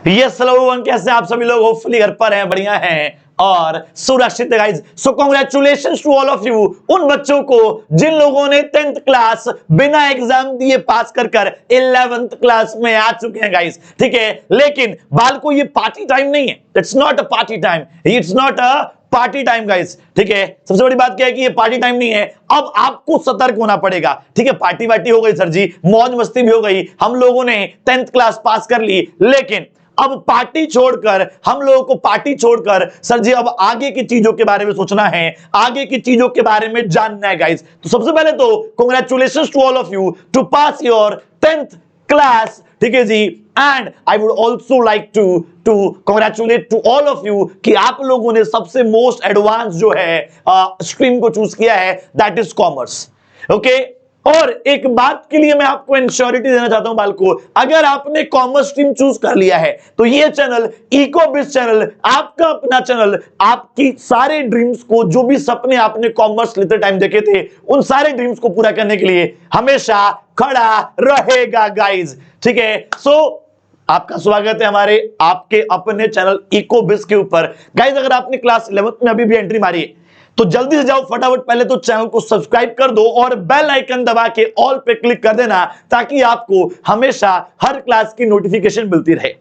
Yes hello everyone, कैसे आप सभी लोग? होपफुली घर पर हैं, बढ़िया हैं और सुरक्षित है guys. So congratulations to all of you, उन बच्चों को जिन लोगों ने 10th क्लास बिना एग्जाम दिए पास कर 11th क्लास में आ चुके हैं गाइस, ठीक है। लेकिन बालको ये पार्टी टाइम नहीं है, it's not a party time, it's not a party time guys, ठीक है। सबसे बड़ी बात क्या है कि ये पार्टी टाइम नहीं है, अब आपको सतर्क होना पड़ेगा, ठीक है। पार्टी वार्टी हो गई सर जी, मौज मस्ती भी हो गई, हम लोगों ने 10th क्लास पास कर ली, लेकिन अब पार्टी छोड़कर, हम लोगों को पार्टी छोड़कर सर जी अब आगे की चीजों के बारे में सोचना है, आगे की चीजों के बारे में जानना है गाइस। तो सबसे पहले तो congratulations to all of you to pass your 10th class, ठीक है जी। And I would also like to congratulate to all of you कि आप लोगों ने सबसे मोस्ट एडवांस जो है स्ट्रीम को चूज किया है, दैट इज कॉमर्स, ओके। और एक बात के लिए मैं आपको इंश्योरिटी देना चाहता हूं बालको, अगर आपने कॉमर्स स्ट्रीम चूज कर लिया है तो ये चैनल इकोबिज चैनल आपका अपना चैनल, आपकी सारे ड्रीम्स को, जो भी सपने आपने कॉमर्स लेते टाइम देखे थे, उन सारे ड्रीम्स को पूरा करने के लिए हमेशा खड़ा रहेगा गाइज, ठीक है। सो आपका स्वागत है हमारे आपके अपने चैनल इकोबिज के ऊपर गाइज। अगर आपने क्लास 11th में अभी भी एंट्री मारी है तो जल्दी से जाओ फटाफट, पहले तो चैनल को सब्सक्राइब कर दो और बेल आइकन दबा के ऑल पे क्लिक कर देना, ताकि आपको हमेशा हर क्लास की नोटिफिकेशन मिलती रहे,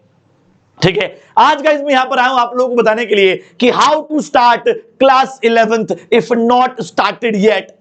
ठीक है। आज गाइस मैं यहां पर आया हूं आप लोगों को बताने के लिए कि how to start class 11th if not started yet,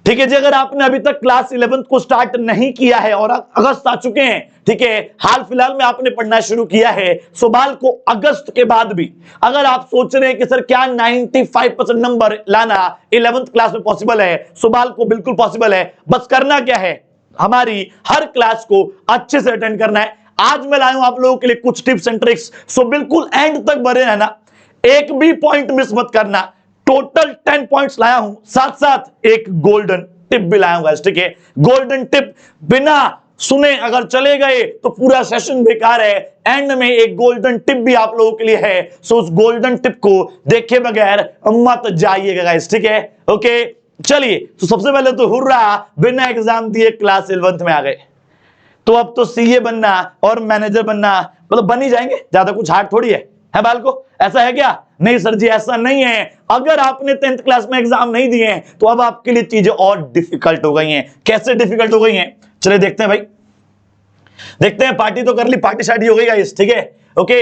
ठीक है जी। अगर आपने अभी तक क्लास 11th को स्टार्ट नहीं किया है और अगस्त आ चुके हैं, ठीक है, हाल फिलहाल में आपने पढ़ना शुरू किया है, सुबाल को अगस्त के बाद भी अगर आप सोच रहे हैं कि सर क्या 95% नंबर लाना 11th क्लास में पॉसिबल है, सुबाल को बिल्कुल पॉसिबल है। बस करना क्या है, हमारी हर क्लास को अच्छे से अटेंड करना है। आज मैं लाया हूं आप लोगों के लिए कुछ टिप्स एंड ट्रिक्स, सो बिल्कुल एंड तक बने रहना, एक भी पॉइंट मिस मत करना। टोटल 10 पॉइंट्स लाया हूं, साथ साथ एक गोल्डन टिप भी लाया हूं, ठीक है। गोल्डन टिप बिना सुने अगर चले गए तो पूरा सेशन बेकार है, एंड में एक गोल्डन टिप भी आप लोगों के लिए है, सो उस गोल्डन टिप को देखे बगैर मत जाइएगा गाइस, ठीक है, ओके। चलिए, तो सबसे पहले तो हुर्रा, बिना एग्जाम दिए क्लास 11th में आ गए, तो अब तो सीए बनना और मैनेजर बनना मतलब बन ही जाएंगे, ज्यादा कुछ हार्ड थोड़ी है बालको, ऐसा है क्या? नहीं सर जी, ऐसा नहीं है। अगर आपने 10th क्लास में एग्जाम नहीं दिए हैं तो अब आपके लिए चीजें और डिफिकल्ट हो गई हैं। कैसे डिफिकल्ट हो गई हैं, चलिए देखते हैं भाई, देखते हैं। पार्टी तो कर ली, पार्टी शार्टी हो गई गाइस, ठीक है, okay.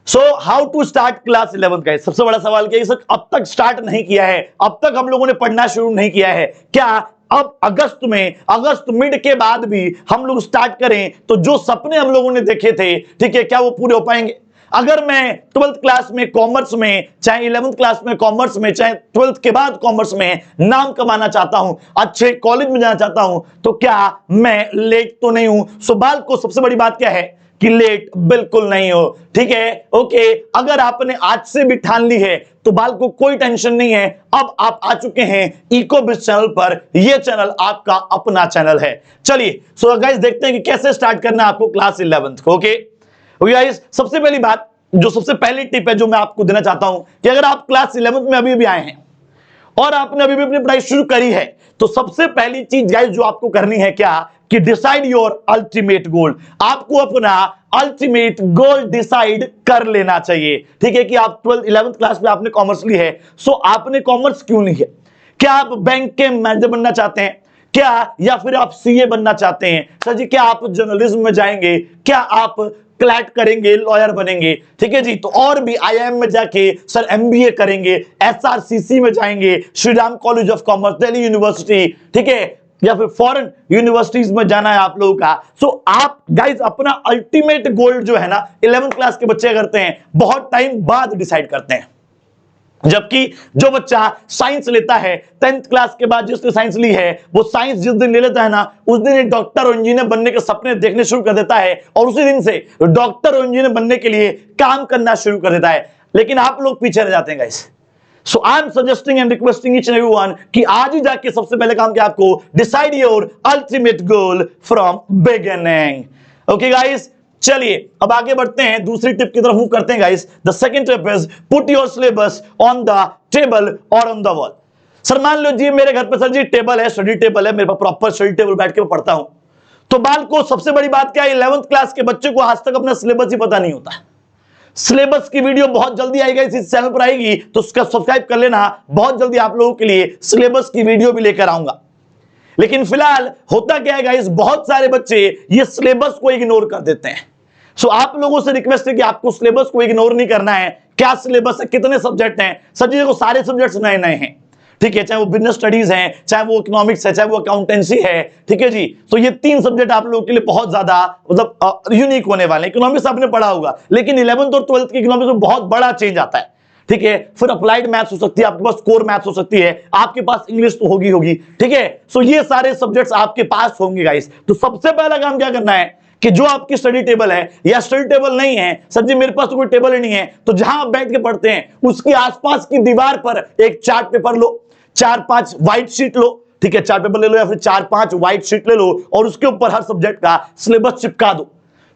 So how to start class 11th guys. सबसे बड़ा सवाल क्या है सर, अब तक स्टार्ट नहीं किया है, अब तक हम लोगों ने पढ़ना शुरू नहीं किया है, क्या अब अगस्त में, अगस्त मिड के बाद भी हम लोग स्टार्ट करें तो जो सपने हम लोगों ने देखे थे, ठीक है, क्या वो पूरे हो पाएंगे? अगर मैं 12th क्लास में कॉमर्स में, चाहे 11th क्लास में कॉमर्स में, चाहे 12th के बाद कॉमर्स में नाम कमाना चाहता हूं, अच्छे कॉलेज में जाना चाहता हूं, तो क्या मैं लेट तो नहीं हूं? सुबाल को सबसे बड़ी बात क्या है कि लेट बिल्कुल नहीं हो, ठीक है, ओके। अगर आपने आज से भी ठान ली है तो बाल को कोई टेंशन नहीं है, अब आप आ चुके हैं इकोबिज चैनल पर, यह चैनल आपका अपना चैनल है। चलिए सो गाइस देखते हैं कि कैसे स्टार्ट करना है आपको क्लास 11th को, ओके। गाइस सबसे पहली बात, जो सबसे पहली टिप है जो मैं आपको देना चाहता हूं कि अगर आप क्लास 11th में अभी भी आए हैं और आपने अभी भी अपनी पढ़ाई शुरू करी है, तो सबसे पहली चीज गाइस जो आपको करनी है क्या कि डिसाइड योर अल्टीमेट गोल। आपको अपना अल्टीमेट गोल डिसाइड कर लेना चाहिए, ठीक है, कि आप 11th क्लास में आपने कॉमर्स ली है, सो आपने कॉमर्स क्यों ली है? क्या आप बैंक के मैनेजर बनना चाहते हैं क्या, या फिर आप सीए बनना चाहते हैं? सर जी क्या आप जर्नलिज्म में जाएंगे, क्या आप क्लैट करेंगे, लॉयर बनेंगे, ठीक है जी, तो और भी आईआईएम में जाके सर एमबीए करेंगे, एसआरसीसी में जाएंगे, Shri Ram college of commerce, Delhi university, ठीक है, या फिर फॉरेन यूनिवर्सिटीज में जाना है आप लोगों का। सो आप गाइस अपना अल्टीमेट गोल जो है ना 11th क्लास के बच्चे करते हैं, बहुत टाइम बाद डिसाइड करते हैं, जबकि जो बच्चा साइंस लेता है 10th क्लास के बाद, जिसने साइंस ली है, वो साइंस जिस दिन ले लेता है ना, उस दिन एक डॉक्टर और इंजीनियर बनने के सपने देखने शुरू कर देता है और उसी दिन से डॉक्टर और इंजीनियर बनने के लिए काम करना शुरू कर देता है। लेकिन आप लोग पीछे रह जाते हैं guys. So I am suggesting and requesting each and everyone कि आज ही जाके सबसे पहले काम किया आपको decide your ultimate goal from beginning, okay guys. चलिए अब आगे बढ़ते हैं, दूसरी टिप की तरफ मूव करते हैं guys. The second tip is put your syllabus on the table और ऑन द वॉल। सर मान लो जी मेरे घर पे सर जी टेबल है, स्टडी टेबल है, मेरे पास प्रॉपर स्टडी टेबल बैठ के मैं पढ़ता हूं, तो बाल को सबसे बड़ी बात क्या है, 11th क्लास के बच्चे को आज तक अपना सिलेबस ही पता नहीं होता। सिलेबस की वीडियो बहुत जल्दी आएगा, इसी चैनल पर आएगी, तो उसका सब्सक्राइब कर लेना। बहुत जल्दी आप लोगों के लिए सिलेबस की वीडियो भी लेकर आऊंगा। लेकिन फिलहाल होता क्या है गाइस, बहुत सारे बच्चे ये सिलेबस को इग्नोर कर देते हैं। सो आप लोगों से रिक्वेस्ट है कि आपको सिलेबस को इग्नोर नहीं करना है। क्या सिलेबस है, कितने सब्जेक्ट हैं, सब चीजों को, सारे सब्जेक्ट्स नए नए हैं, ठीक है, चाहे वो बिजनेस स्टडीज हैं, चाहे वो इकोनॉमिक्स है, चाहे वो अकाउंटेंसी है, ठीक है जी। तो ये 3 सब्जेक्ट आप लोगों के लिए बहुत ज्यादा मतलब यूनिक होने वाले हैं। इकोनॉमिक्स आपने पढ़ा होगा, लेकिन 11th और 12th की इकोनॉमिक्स में बहुत बड़ा चेंज आता है, ठीक है। फिर अप्लाइड मैथ्स हो सकती है, आपके पास कोर मैथ्स हो सकती है, आपके पास इंग्लिश तो होगी, ठीक है। सो ये सारे सब्जेक्ट्स आपके पास होंगे गाइस। तो सबसे पहला काम क्या करना है कि जो आपकी स्टडी टेबल है या स्टडी टेबल नहीं है, सर जी मेरे पास तो कोई टेबल ही नहीं है, तो जहां आप बैठ के पढ़ते हैं उसके आसपास की दीवार पर एक चार्ट पेपर लो, 4-5 व्हाइट शीट लो, ठीक है, चार्ट पेपर ले लो या फिर 4-5 व्हाइट शीट ले लो और उसके ऊपर हर सब्जेक्ट का सिलेबस चिपका दो,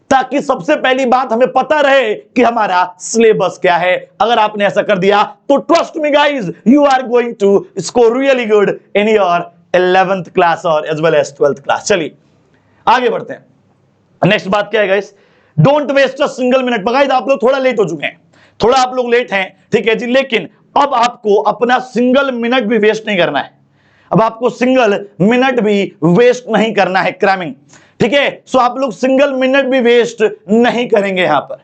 ताकि सबसे पहली बात हमें पता रहे कि हमारा सिलेबस क्या है। अगर आपने ऐसा कर दिया तो trust me guys, you are going to score really good in your 11th class और as well as 12th class. चलिए आगे बढ़ते हैं। नेक्स्ट बात क्या है guys, don't waste a single minute. Guys आप लोग थोड़ा लेट हो चुके हैं, थोड़ा आप लोग लेट हैं, ठीक है जी, लेकिन अब आपको अपना सिंगल मिनट भी वेस्ट नहीं करना है। अब आपको सिंगल मिनट भी वेस्ट नहीं करना है क्रैमिंग, ठीक है। सो आप लोग सिंगल मिनट भी वेस्ट नहीं करेंगे यहां पर।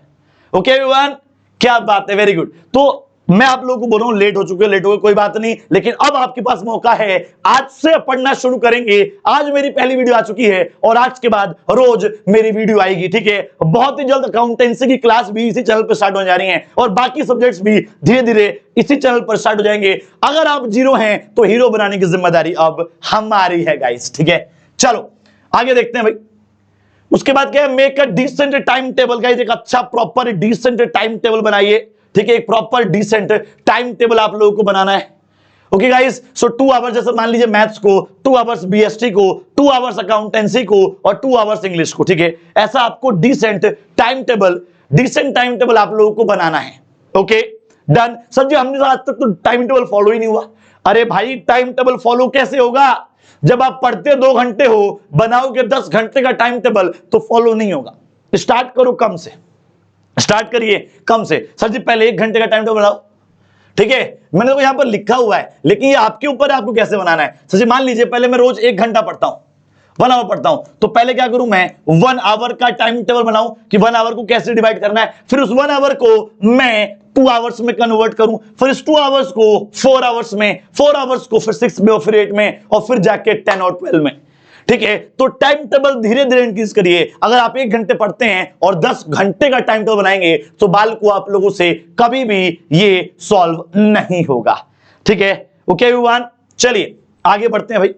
ओके एवरीवन, क्या बात है, वेरी गुड। तो मैं आप लोगों को बोल रहा हूं लेट हो चुके, लेट हो गए कोई बात नहीं, लेकिन अब आपके पास मौका है, आज से पढ़ना शुरू करेंगे। आज मेरी पहली वीडियो आ चुकी है और आज के बाद रोज मेरी वीडियो आएगी, ठीक है। बहुत ही जल्द अकाउंटेंसी की क्लास भी इसी चैनल पर स्टार्ट होने जा रही है और बाकी सब्जेक्ट्स भी धीरे धीरे इसी चैनल पर स्टार्ट हो जाएंगे। अगर आप जीरो हैं तो हीरो बनाने की जिम्मेदारी अब हमारी है गाइस, ठीक है। चलो आगे देखते हैं भाई। उसके बाद क्या है, make a decent time table. Guys एक अच्छा प्रॉपर डिसेंट टाइम टेबल बनाइए, ठीक है। एक प्रॉपर डिसेंट टाइम टेबल आप लोगों को बनाना है। ओके गाइस, सो 2 आवर्स, जैसे मान लीजिए मैथ्स को 2 आवर्स, बीएसटी को 2 आवर्स, अकाउंटेंसी को और 2 आवर्स इंग्लिश को, ठीक है। ऐसा आपको डिसेंट टाइम टेबल आप लोगों को बनाना है। Okay done. सर जी हमने आज तक तो टाइम टेबल फॉलो ही नहीं हुआ। अरे भाई टाइम टेबल फॉलो कैसे होगा, जब आप पढ़ते 2 घंटे हो, बनाओगे 10 घंटे का टाइम टेबल तो फॉलो नहीं होगा। स्टार्ट करो कम से, स्टार्ट करिए कम से। सर जी पहले 1 घंटे का टाइम टेबल बनाओ, ठीक है। मैंने तो यहां पर लिखा हुआ है, लेकिन ये आपके ऊपर है आपको कैसे बनाना है। सर जी मान लीजिए पहले मैं रोज 1 घंटा पढ़ता हूं, 1 आवर पढ़ता हूं, तो पहले क्या करूं मैं 1 आवर का टाइम टेबल बनाऊं कि 1 आवर को कैसे डिवाइड करना है। फिर उस 1 आवर को मैं 2 आवर्स में कन्वर्ट करूं, फिर इस 2 आवर्स को 4 आवर्स में, 4 आवर्स को फिर 6 में और फिर 8 में और फिर जाके 10 और 12 में, ठीक है। तो टाइम टेबल धीरे धीरे इंक्रीज करिए। अगर आप 1 घंटे पढ़ते हैं और 10 घंटे का टाइम टेबल बनाएंगे तो बाल को आप लोगों से कभी भी ये सॉल्व नहीं होगा, ठीक है। ओके एवरीवन, चलिए आगे बढ़ते हैं भाई।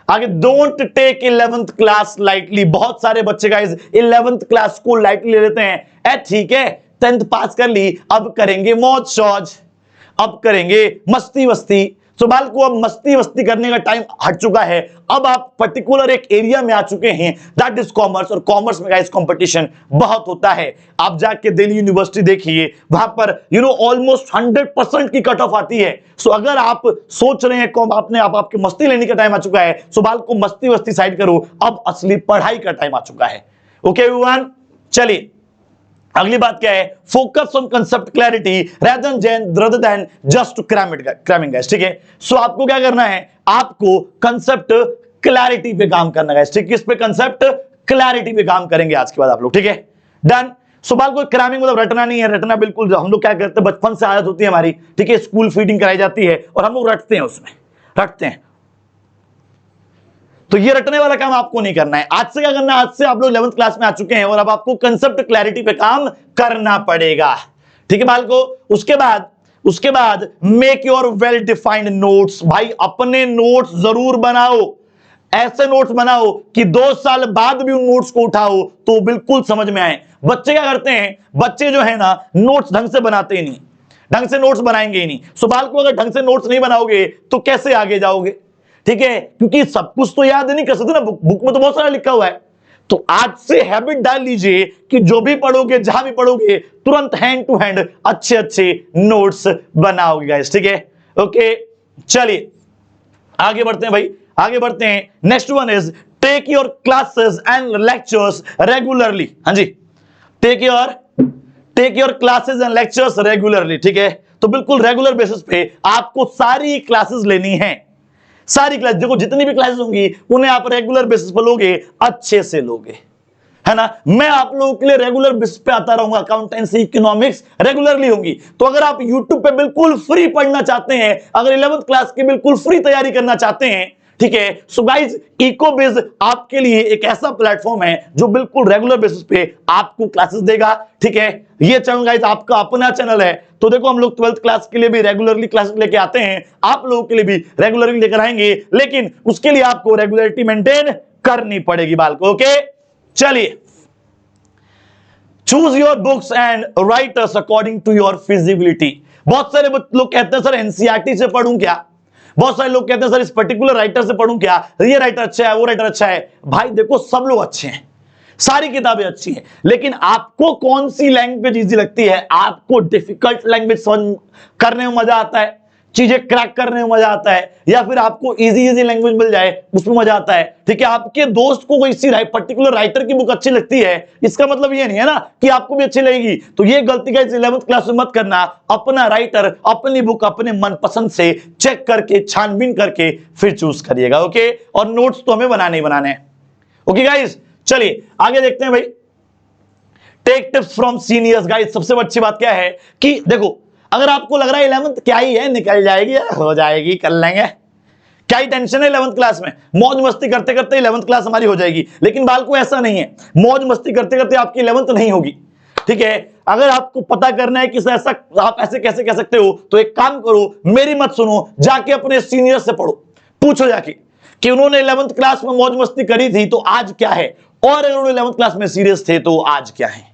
आगे, don't take 11th class lightly. बहुत सारे बच्चे गाइस 11th क्लास को लाइटली ले लेते हैं। ठीक है 10th पास कर ली, अब करेंगे मौज शौज, अब करेंगे मस्ती वस्ती। तो बाल को अब मस्ती वस्ती करने का टाइम हट चुका है। अब आप पर्टिकुलर एक एरिया में आ चुके हैं, दैट इज कॉमर्स। और कॉमर्स में गाइस कंपटीशन बहुत होता है। आप जाके दिल्ली यूनिवर्सिटी देखिए, वहां पर ऑलमोस्ट 100% की कट ऑफ आती है। सो अगर आप सोच रहे हैं आपने आपके मस्ती लेने का टाइम आ चुका है, सो बाल को मस्ती वस्ती साइड करो, अब असली पढ़ाई का टाइम आ चुका है। ओके एवरीवन, चलिए अगली बात क्या है, focus on concept clarity rather than just cramming guys, ठीक है। सो आपको क्या करना है, आपको कंसेप्ट क्लैरिटी पे काम करना है, ठीक है। किस पे, कंसेप्ट क्लैरिटी पे काम करेंगे आज के बाद आप लोग, ठीक है डन। सो बाल को क्रैमिंग मतलब रटना नहीं है, रटना बिल्कुल हम लोग क्या करते हैं, बचपन से आदत होती है हमारी, ठीक है। स्कूल फीडिंग कराई जाती है और हम लोग रटते हैं, उसमें रटते हैं। तो ये रटने वाला काम आपको नहीं करना है। आज से क्या करना है, आज से आप लोग 11th क्लास में आ चुके हैं और अब आपको कंसेप्ट क्लैरिटी पे काम करना पड़ेगा, ठीक है बाल को। उसके बाद make your well defined notes. भाई अपने नोट्स जरूर बनाओ, ऐसे नोट्स बनाओ कि 2 साल बाद भी उन नोट्स को उठाओ तो बिल्कुल समझ में आए। बच्चे क्या करते हैं, बच्चे जो है ना नोट्स ढंग से बनाते ही नहीं, ढंग से नोट्स बनाएंगे ही नहीं। सो बाल को अगर ढंग से नोट्स नहीं बनाओगे तो कैसे आगे जाओगे, ठीक है, क्योंकि सब कुछ तो याद नहीं कर सकते ना, बुक में तो बहुत सारा लिखा हुआ है। तो आज से हैबिट डाल लीजिए कि जो भी पढ़ोगे, जहां भी पढ़ोगे, तुरंत हैंड टू हैंड अच्छे अच्छे नोट्स बनाओगे गाइस, ठीक है। ओके चलिए आगे बढ़ते हैं भाई, आगे बढ़ते हैं। Next one is take take your classes and lectures regularly. हाँ जी, take your classes and lectures regularly. ठीक है, तो बिल्कुल रेगुलर बेसिस पे आपको सारी क्लासेस लेनी है। सारी क्लास, देखो जितनी भी क्लासेस होंगी उन्हें आप रेगुलर बेसिस पे लोगे, अच्छे से लोगे, है ना। मैं आप लोगों के लिए रेगुलर बेसिस पे आता रहूंगा, अकाउंटेंसी इकोनॉमिक्स रेगुलरली होंगी। तो अगर आप YouTube पे बिल्कुल फ्री पढ़ना चाहते हैं, अगर 11th क्लास की बिल्कुल फ्री तैयारी करना चाहते हैं, ठीक है, सो गाइज इकोबिज आपके लिए एक ऐसा प्लेटफॉर्म है जो बिल्कुल रेगुलर बेसिस पे आपको क्लासेस देगा। ठीक है, ये चैनल गाइज आपका अपना चैनल है, तो देखो हम लोग 12th क्लास के लिए भी रेगुलरली क्लासेस लेके आते हैं, आप लोगों के लिए भी रेगुलरली लेकर आएंगे, लेकिन उसके लिए आपको रेगुलरिटी मेंटेन करनी पड़ेगी बालको। ओके, चलिए, choose your books and writers according to your feasibility. बहुत सारे लोग कहते हैं सर एनसीईआरटी से पढ़ूं क्या, बहुत सारे लोग कहते हैं सर इस पर्टिकुलर राइटर से पढ़ूं क्या, ये राइटर अच्छा है, वो राइटर अच्छा है। भाई देखो, सब लोग अच्छे हैं, सारी किताबें अच्छी हैं, लेकिन आपको कौन सी लैंग्वेज इजी लगती है, आपको डिफिकल्ट लैंग्वेज समझ करने में मजा आता है, चीजें क्रैक करने में मजा आता है, या फिर आपको इजी लैंग्वेज मिल जाए उसमें मजा आता है। ठीक है, आपके दोस्त को कोई इसी पर्टिकुलर राइटर की बुक अच्छी लगती है, इसका मतलब ये नहीं है ना कि आपको भी अच्छी लगेगी। तो ये गलती का 11th क्लास में मत करना, अपना राइटर, अपनी बुक अपने मनपसंद से चेक करके, छानबीन करके फिर चूज करिएगा। ओके, और नोट्स तो हमें बनाने ही बनाने हैं। ओके गाइज, चलिए आगे देखते हैं भाई। Take tips from seniors. Guys सबसे अच्छी बात क्या है कि देखो, अगर आपको लग रहा है 11th क्या ही है, निकल जाएगी, हो जाएगी, कर लेंगे, क्या ही टेंशन है 11th क्लास में, मौज मस्ती करते करते 11th क्लास हमारी हो जाएगी। लेकिन बाल को ऐसा नहीं है, मौज मस्ती करते करते आपकी 11th नहीं होगी। ठीक है, अगर आपको पता करना है कि ऐसा आप ऐसे कैसे कह सकते हो, तो एक काम करो, मेरी मत सुनो, जाके अपने सीनियर से पढ़ो, पूछो जाके कि उन्होंने 11th क्लास में मौज मस्ती करी थी तो आज क्या है, और अगर उन्होंने 11th क्लास में सीरियस थे तो आज क्या है।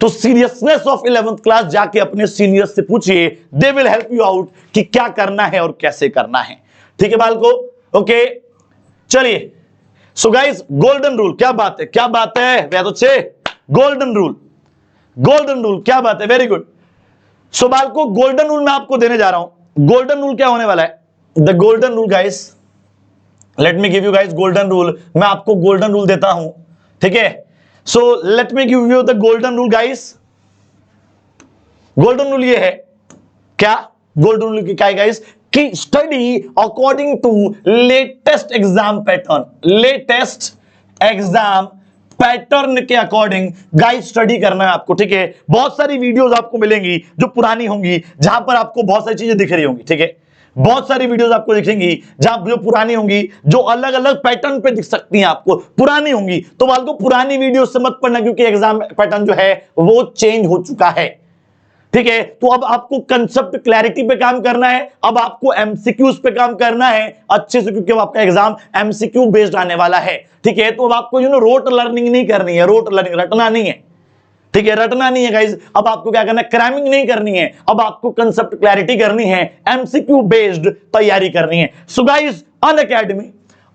तो सीरियसनेस ऑफ 11th क्लास जाके अपने सीनियर्स से पूछिए, they will help you out कि क्या करना है और कैसे करना है। ठीक है बालको, ओके, चलिए। सो गाइस, गोल्डन रूल, क्या बात है, क्या बात है, वे तो छे गोल्डन रूल, गोल्डन रूल, क्या बात है, वेरी गुड। सो बालको, गोल्डन रूल मैं आपको देने जा रहा हूं। गोल्डन रूल क्या होने वाला है, the golden rule guys, let me give you guys golden rule. मैं आपको गोल्डन रूल देता हूं, ठीक है। So let me give you the golden rule guys। golden rule ये है क्या, golden rule क्या है guys कि study according to latest exam pattern, latest exam pattern के अकॉर्डिंग गाइस स्टडी करना है आपको। ठीक है, बहुत सारी वीडियोस आपको मिलेंगी जो पुरानी होंगी, जहां पर आपको बहुत सारी चीजें दिख रही होंगी। ठीक है, बहुत सारी वीडियोस आपको दिखेंगी जहां जो पुरानी होंगी, जो अलग अलग पैटर्न पे दिख सकती हैं आपको, पुरानी होंगी। तो वाल को पुरानी वीडियो से मत पढ़ना, क्योंकि एग्जाम पैटर्न जो है वो चेंज हो चुका है। ठीक है, तो अब आपको कंसेप्ट क्लैरिटी पे काम करना है, अब आपको एमसीक्यूज पे काम करना है अच्छे से, क्योंकि अब आपका एग्जाम एमसीक्यू बेस्ड आने वाला है। ठीक है, तो अब आपको रोट लर्निंग नहीं करनी है, रोट लर्निंग रटना नहीं है। ठीक है, रटना नहीं है गाइज, अब आपको क्या करना है, क्रैमिंग नहीं करनी है, अब आपको कंसेप्ट क्लैरिटी करनी है, एमसीक्यू बेस्ड तैयारी करनी है। सो गाइज,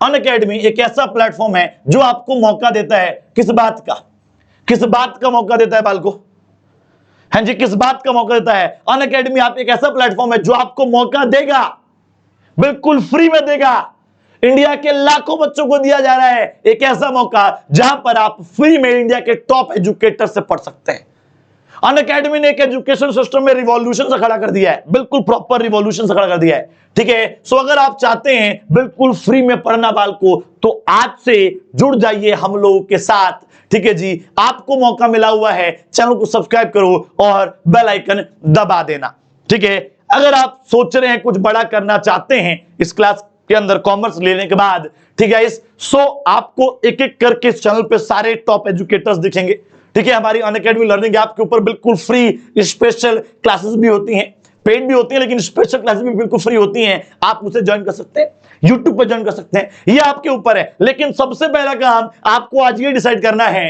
अनअकैडमी एक ऐसा प्लेटफॉर्म है जो आपको मौका देता है, किस बात का मौका देता है बालको, हाँ जी, किस बात का मौका देता है। अनअकैडमी आप एक ऐसा प्लेटफॉर्म है जो आपको मौका देगा, बिल्कुल फ्री में देगा, इंडिया के लाखों बच्चों को दिया जा रहा है एक ऐसा मौका जहां पर आप फ्री में इंडिया के टॉप एजुकेटर से पढ़ सकते हैं। अनअकैडमी ने एक एजुकेशन सिस्टम में रिवॉल्यूशन से खड़ा कर दिया है, बिल्कुल प्रॉपर रिवॉल्यूशन से खड़ा कर दिया है। ठीक है, सो अगर आप चाहते हैं बिल्कुल फ्री में पढ़ना बालको, तो आज से जुड़ जाइए हम लोगों के साथ। ठीक है जी, आपको मौका मिला हुआ है, चैनल को सब्सक्राइब करो और बेल आइकन दबा देना। ठीक है, अगर आप सोच रहे हैं कुछ बड़ा करना चाहते हैं इस क्लास के अंदर कॉमर्स लेने के बाद, ठीक है, सो आपको एक एक करके इस चैनल पे सारे टॉप एजुकेटर्स दिखेंगे। ठीक है, हमारी अनअकैडमी लर्निंग ऐप के ऊपर बिल्कुल फ्री स्पेशल क्लासेस भी होती हैं, पेड भी होती हैं, लेकिन स्पेशल क्लासेस भी बिल्कुल फ्री होती हैं। आप उसे ज्वाइन कर सकते हैं, यूट्यूब पर ज्वाइन कर सकते हैं, ये आपके ऊपर है। लेकिन सबसे पहला काम आपको आज ये डिसाइड करना है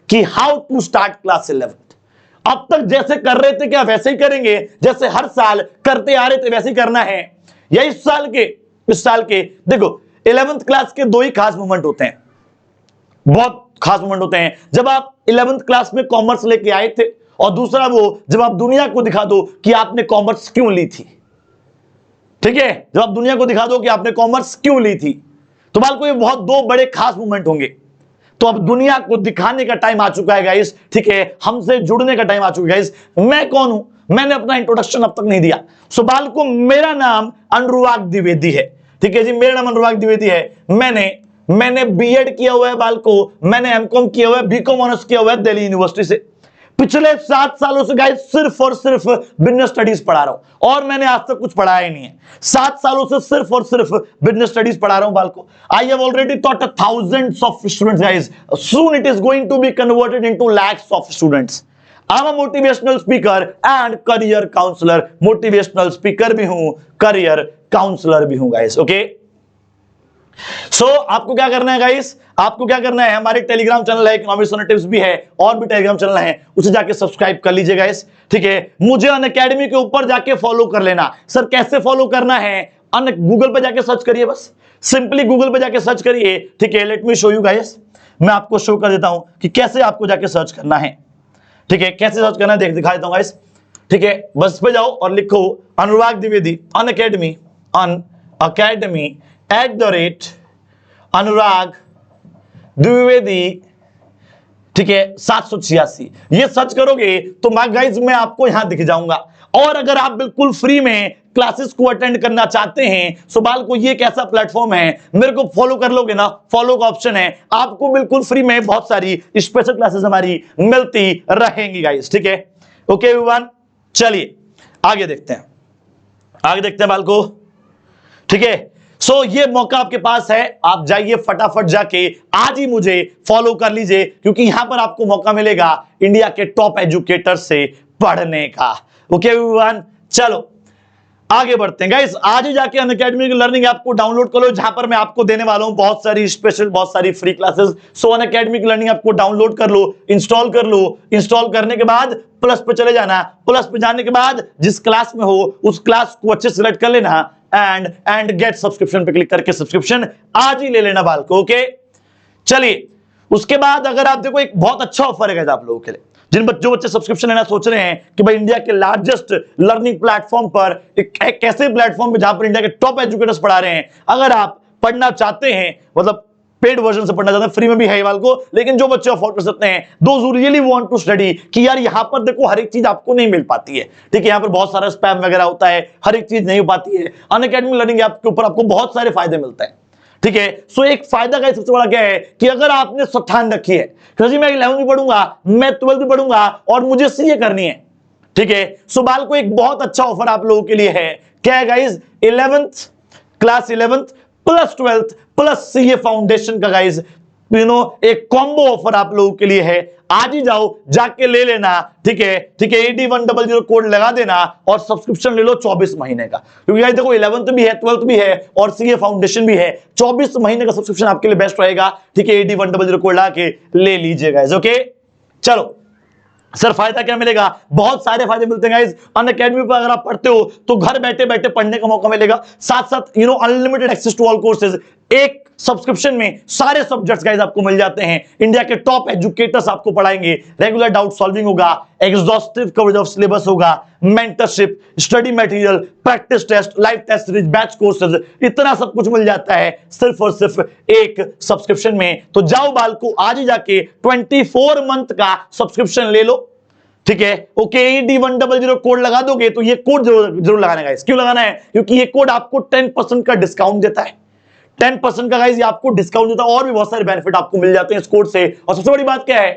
कि how to start class 11th। अब तक जैसे कर रहे थे क्या वैसे ही करेंगे, जैसे हर साल करते आ रहे थे वैसे ही करना है, या इस साल के देखो 11th क्लास के दो ही खास मोमेंट होते हैं, बहुत खास मोमेंट होते हैं। जब आप 11th क्लास में कॉमर्स लेके आए थे, और दूसरा वो जब आप दुनिया को दिखा दो कि आपने कॉमर्स क्यों ली थी। ठीक है, जब आप दुनिया को दिखा दो कि आपने कॉमर्स क्यों ली थी, तो बालको ये बहुत दो बड़े खास मोमेंट होंगे। तो अब दुनिया को दिखाने का टाइम आ चुका है गाइस, ठीक है, हमसे जुड़ने का टाइम आ चुका है गाइस। मैं कौन हूं, मैंने अपना इंट्रोडक्शन अब तक नहीं दिया। सो बालको मेरा नाम अनुराग द्विवेदी है, ठीक है जी, मेरा नाम अनुराग द्विवेदी है। मैंने बीएड किया हुआ है बालको, मैंने एमकॉम किया हुआ है, बीकॉम ऑनर्स किया हुआ है दिल्ली यूनिवर्सिटी से। पिछले 7 सालों से गाइस सिर्फ और सिर्फ बिजनेस स्टडीज पढ़ा रहा हूं और मैंने आज तक कुछ पढ़ाया ही नहीं है। 7 सालों से सिर्फ और सिर्फ बिजनेस स्टडीज पढ़ा रहा हूं बालको। I have already taught thousands of students guys. Soon it is going to be converted into lakhs of students. I'm a motivational speaker and career counselor. Motivational speaker भी हूं, करियर काउंसलर भी हूं guys. Okay, सो आपको क्या करना है guys, आपको क्या करना है, हमारे टेलीग्राम चैनल है, इकोनॉमिक्स टिप्स भी है और भी टेलीग्राम चैनल है, उसे जाके सब्सक्राइब कर लीजिए गाइस, ठीक है। मुझे अनअकैडमी के ऊपर जाके फॉलो कर लेना। सर कैसे फॉलो करना है, गूगल पे जाके सर्च करिए, बस सिंपली गूगल पे जाके सर्च करिए, ठीक है। Let me show you guys, मैं आपको शो कर देता हूं कि कैसे आपको जाके सर्च करना है, ठीक है, कैसे सर्च करना है दिखा देता हूं गाइस, ठीक है। बस पे जाओ और लिखो अनुराग द्विवेदी अनअकैडमी @अनुराग द्विवेदी, ठीक है 786। ये सर्च करोगे तो गाइस मैं आपको यहां दिख जाऊंगा। और अगर आप बिल्कुल फ्री में क्लासेस को अटेंड करना चाहते हैं, सवाल को ये कैसा प्लेटफॉर्म है, मेरे को फॉलो कर लोगे ना, फॉलो का ऑप्शन है, आपको बिल्कुल फ्री में बहुत सारी स्पेशल क्लासेस हमारी मिलती रहेंगी गाइस, ठीक है। ओके एवरीवन, चलिए आगे देखते हैं बालको, ठीक है। सो ये मौका आपके पास है, आप जाइए फटाफट जाके आज ही मुझे फॉलो कर लीजिए, क्योंकि यहां पर आपको मौका मिलेगा इंडिया के टॉप एजुकेटर से पढ़ने का। ओके एवरीवन, चलो आगे बढ़ते हैं गाइस। आज ही जाके अनअकैडमी की लर्निंग ऐप को डाउनलोड कर लो, जहां पर मैं आपको देने वाला हूं बहुत सारी स्पेशल, बहुत सारी फ्री क्लासेस। सो अनअकैडमी की लर्निंग ऐप को डाउनलोड कर लो, इंस्टॉल कर लो। इंस्टॉल करने के बाद प्लस पे चले जाना, प्लस पे जाने के बाद जिस क्लास में हो उस क्लास को अच्छे से सिलेक्ट कर लेना एंड गेट सब्सक्रिप्शन पे क्लिक करके सब्सक्रिप्शन आज ही ले लेना बालको। ओके, चलिए उसके बाद अगर आप देखो, एक बहुत अच्छा ऑफर है आप लोगों के लिए, जो बच्चे सब्सक्रिप्शन लेना सोच रहे हैं कि भाई इंडिया के लार्जेस्ट लर्निंग प्लेटफॉर्म पर, एक ऐसे प्लेटफॉर्म पे जहां पर इंडिया के टॉप एजुकेटर्स पढ़ा रहे हैं, अगर आप पढ़ना चाहते हैं, मतलब पेड वर्जन से पढ़ना चाहते हैं, फ्री में भी है वाल को, लेकिन जो बच्चे अफोर्ड कर सकते हैं, those who really want to study, कि यार यहां पर देखो हर एक चीज आपको नहीं मिल पाती है, ठीक है, यहां पर बहुत सारा स्पैम वगैरह होता है, हर एक चीज नहीं हो पाती है। अनअकैडमी लर्निंग ऐप के ऊपर आपको बहुत सारे फायदे मिलते हैं, ठीक है। सो एक फायदा का सबसे बड़ा क्या है कि अगर आपने ठान रखी है कि मैं 11वीं भी पढ़ूंगा, मैं 12वीं भी पढ़ूंगा और मुझे सीए करनी है, ठीक है, सो बाल को एक बहुत अच्छा ऑफर आप लोगों के लिए है। क्या है guys, 11th class 11th plus 12th plus CA foundation का गाइज एक कॉम्बो ऑफर आप लोगों के लिए है। आज ही जाओ, जाके ले लेना, ठीक है, ठीक है। 8100 कोड लगा देना और सब्सक्रिप्शन ले लो 24 महीने का, क्योंकि यार देखो 11th भी है, 12th भी है और सीए फाउंडेशन भी है, 24 महीने का सब्सक्रिप्शन आपके लिए बेस्ट रहेगा, ठीक है। 8100 कोड लगा के ले लीजिएगा। ओके, चलो सर फायदा क्या मिलेगा, बहुत सारे फायदे मिलते हैं गाइस। अनअकैडमी पर अगर आप पढ़ते हो तो घर बैठे बैठे पढ़ने का मौका मिलेगा, साथ साथ unlimited access to all courses, एक सब्सक्रिप्शन में सारे सब्जेक्ट्स गाइस आपको मिल जाते हैं, इंडिया के टॉप एजुकेटर्स आपको पढ़ाएंगे, रेगुलर डाउट सॉल्विंग होगा, एग्जॉस्टिव कवरेज ऑफ सिलेबस होगा, mentorship, study material, practice test, live test series, batch courses, इतना सब कुछ मिल जाता है सिर्फ और सिर्फ एक सब्सक्रिप्शन में। तो जाओ बालको, आज ही जाके 24 मंथ का सब्सक्रिप्शन ले लो, ठीक है। ओके, 8100 कोड लगा दोगे तो ये कोड जरूर लगाना है गाइस। क्यों लगाना है, क्योंकि ये कोड आपको 10% का डिस्काउंट देता है, 10% का गाइस ये आपको डिस्काउंट देता है और भी बहुत सारे बेनिफिट आपको मिल जाते हैं इस कोड से। और सबसे बड़ी बात क्या है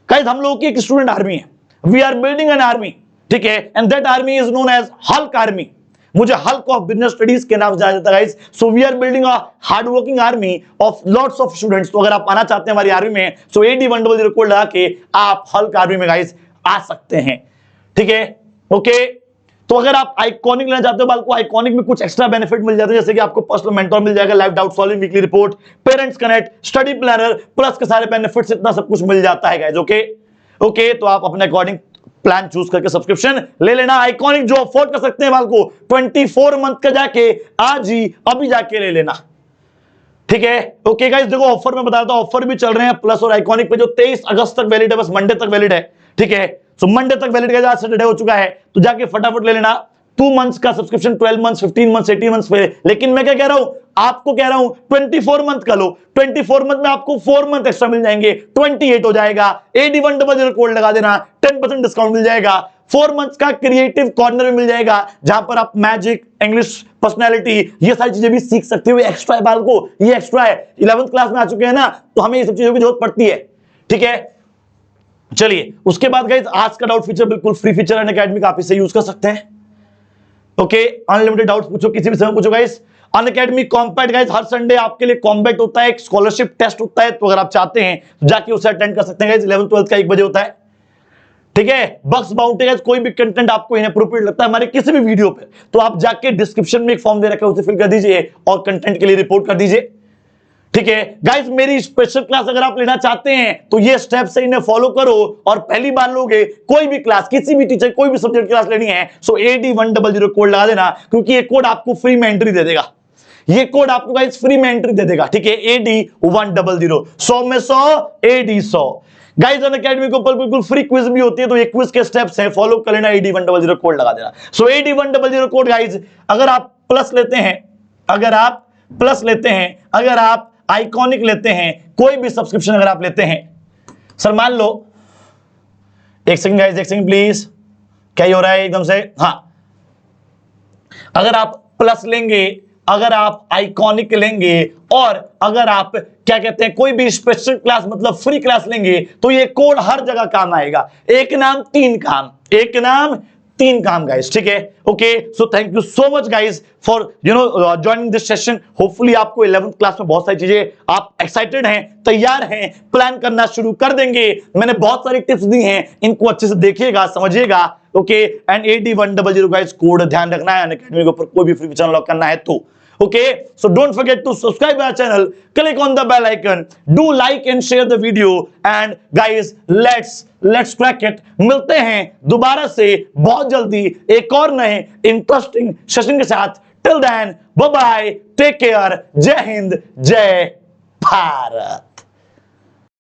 गाइस, हम लोगों की एक स्टूडेंट आर्मी है, we are building an army, ठीक है, and that army is known as Hulk army. मुझे हल्क ऑफ बिजनेस स्टडीज के नाम से जाना जाता है guys. So we are building a hard working army of lots of students. तो अगर आप आना चाहते हैं हमारी आर्मी में, सो 8100 कोड लगा के आप हल्क आर्मी में गाइस आ सकते हैं, ठीक है। ओके, तो अगर आप आइकॉनिक लेना चाहते हो बाल को, आइकॉनिक में कुछ एक्स्ट्रा बेनिफिट मिल जाते हैं, जैसे कि आपको पर्सनल मेंटर मिल जाएगा, live doubt solving, weekly report, parents connect, study planner, plus के सारे बेनिफिट्स, इतना सब कुछ मिल जाता है गाइस। ओके ओके, तो आप अपने अकॉर्डिंग प्लान चूज करके सब्सक्रिप्शन ले लेना। आइकॉनिक जो अफोर्ड कर सकते हैं बाल को, 24 मंथ का जाके आज ही अभी जाके ले लेना, ठीक है। ओके गाइस, देखो ऑफर में बता रहा था, ऑफर भी चल रहे हैं प्लस और आइकॉनिक पे, जो 23 अगस्त तक वैलिड है, बस मंडे तक वैलिड है, ठीक है। सो मंडे तक वैलिड है, आज सैटरडे हो चुका है, तो जाके फटाफट ले लेना। 2 मंथ्स का सब्सक्रिप्शन, 12 मंथ्स, 15 मंथ्स, 18 मंथ्स पे, लेकिन मैं क्या कह रहा हूं, आपको कह रहा हूं 24 मंथ का लो। 24 मंथ में आपको 4 मंथ एक्स्ट्रा मिल जाएंगे, 28 हो जाएगा। AD100 कोड लगा देना, 10% डिस्काउंट मिल जाएगा। 4 मंथ्स का क्रिएटिव कॉर्नर में मिल जाएगा, जहां पर आप मैजिक, इंग्लिश, पर्सनैलिटी, ये सारी चीजें भी सीख सकते हो। एक्स्ट्रा है बाल को, ये एक्स्ट्रा है। 11th क्लास में आ चुके हैं ना, तो हमें ये सब चीजों की जरूरत पड़ती है, ठीक है। चलिए उसके बाद गाइस, आज का डाउट फीचर बिल्कुल फ्री फीचर अनअकैडमी का, आप इसे यूज कर सकते हैं। ओके, अनलिमिटेड डाउट्स पूछो, किसी भी समय पूछो गाइस। अनअकैडमी कॉम्बैट गाइस, हर संडे आपके लिए कॉम्बैट होता है, एक स्कॉलरशिप टेस्ट होता है, तो अगर आप चाहते हैं तो जाके उसे अटेंड कर सकते हैं गाइस। 11th 12th का 1 बजे होता है, ठीक है। बग्स बाउंटी गाइस, कोई भी कंटेंट आपको इनअप्रोप्रिएट लगता है हमारे किसी भी वीडियो पे, तो आप जाके डिस्क्रिप्शन में एक फॉर्म दे रखा है, उसे फिल कर दीजिए और कंटेंट के लिए रिपोर्ट कर दीजिए, ठीक है। गाइस मेरी स्पेशल क्लास अगर आप लेना चाहते हैं तो ये स्टेप से इन्हें फॉलो करो, और पहली बार लोगे कोई भी क्लास, किसी भी टीचर, कोई भी सब्जेक्ट क्लास लेनी है, सो AD100 कोड लगा देना, क्योंकि ये कोड आपको फ्री में एंट्री दे देगा। ये कोड आपको गाइस फ्री में एंट्री दे देगा, ठीक है। AD100, 100 में 100, AD100। गाइस अनअकैडमी के ऊपर बिल्कुल फ्री क्विज भी होती है, तो ये क्विज के स्टेप्स हैं, फॉलो कर लेना, AD100 कोड लगा देना। सो AD100 कोड गाइस, अगर आप प्लस लेते हैं, अगर आप आइकॉनिक लेते हैं, कोई भी सब्सक्रिप्शन अगर आप लेते हैं, सर मान लो, एक सेकंड गाइस, एक सेकंड प्लीज, क्या ही हो रहा है एकदम से, हाँ, अगर आप प्लस लेंगे, अगर आप आइकॉनिक लेंगे, और अगर आप क्या कहते हैं कोई भी स्पेशल क्लास मतलब फ्री क्लास लेंगे, तो ये कोड हर जगह काम आएगा। एक नाम तीन काम, एक नाम तीन काम गाइस, ठीक है। Okay, so thank you so much guys for joining this session. Hopefully आपको 11th क्लास में बहुत सारी चीजें, आप एक्साइटेड हैं, तैयार हैं, प्लान करना शुरू कर देंगे। मैंने बहुत सारी टिप्स दी हैं, इनको अच्छे से देखिएगा, समझिएगा, okay. And AD100 guys code ध्यान रखना है, अनअकैडमी के ऊपर कोई भी फ्री चैनल लॉक करना है तो, okay, so don't forget to subscribe our channel, click on the bell icon, do like and share the video, and guys let's crack it। मिलते हैं दोबारा से बहुत जल्दी एक और नए इंटरेस्टिंग सेशन के साथ। till then bye bye, take care, जय हिंद, जय भारत।